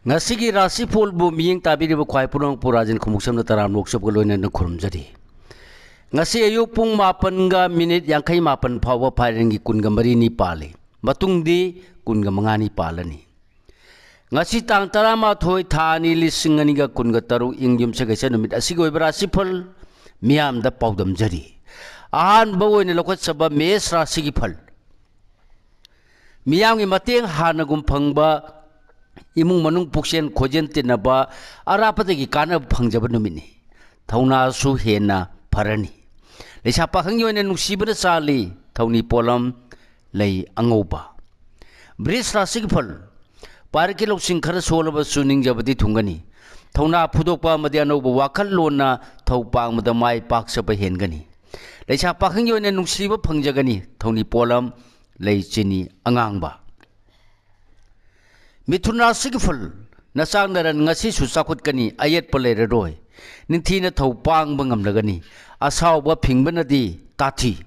Ngasigi rasi pol bu miyeng tabi di bukwai punong purajin kumuksam na taram loksop galoy na kurum jadi. Ngasi ayu pung mapan ga minit yang kai mapan pawa paringi kun ga marini pale. Matung di kun ga mangani palani. Ngasi tang tarama thoi thani lisingani ga kun ga taru ingyum sagasa numit asigoy rasi pol miyam da paudam jadi. Ahan bawoy ni lokot saba mes rasi gi pol. Miyam gi mateng hanagum phangba imung manung puksen khojen tinaba arapatagi kana phangjaba numini thauna su hena pharani leisa pakhang yoina nusibana sali thauni polam lei angoba bris rasig phal parki lok sing khara solaba suning jabadi thungani thauna phudokpa madi anoba wakal lona thopang mada mai paksaba hengani leisa pakhang yoina nusiba phangjagani thauni polam lei chini angangba Mithuna sigful nasang naran ngasi susakut kani ayat palere roy ninthina thopang bangam lagani asaw ba phingban di tathi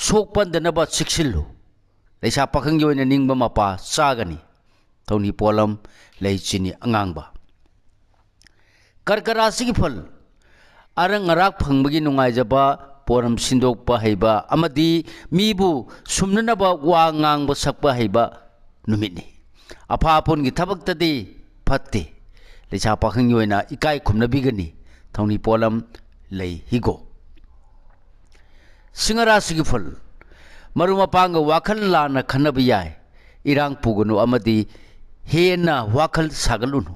sokpan danaba siksillu leisa pakhang yoina ningba mapa sagani thoni polam leichini angangba karkara sigful arang arak phangbagi nungai jaba poram sindokpa haiba amadi mibu sumnanaba wa ngangba sakpa haiba numitni Apapun gi thabak tadi phatte lecha pakhang yoina ikai khumna bigani thoni polam lei higo singara sigifal maruma pang wakhal lana khanabi yai irang pugunu amadi hena wakhal sagalunu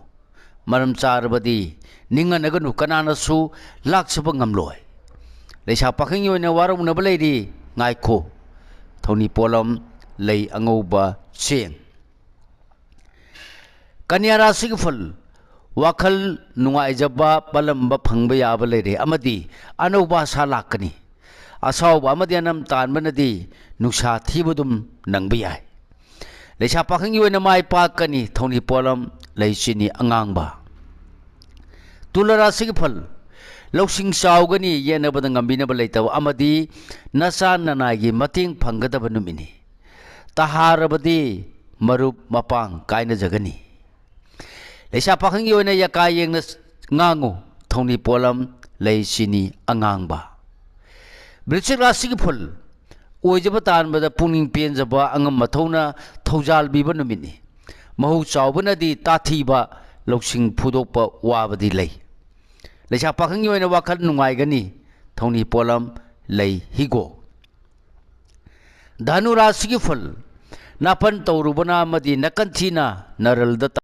maram charbadi ninga naganu kanana su laksaba ngamloi lecha pakhang yoina warum na baleidi ngaikho thoni polam lei angoba cheng Kanyara sigful wakal nungai jaba palamba phangba yaba leire amadi anoba salakani asaw amadi anam tan banadi nuksa thibudum nangba yai lecha pakhang yoina mai pakani thoni polam leichini angangba tulara sigful loksing sawgani yena badang ambina balaitaw amadi nasa nanagi mating phanggadaba numini taharabadi marup mapang kaina jagani leisa pakhang yoina yakai yengna ngangu thoni polam leisini angangba britchik rasigi phul oijaba tan bada puning pen jaba angam mathona thoujal biba numini mahu chawbana di tathiba loksing phudokpa wabadi lei leisa pakhang yoina wakhal nungai gani thoni polam lei higo dhanu rasigi phul napan tawrubana madi nakanthina naralda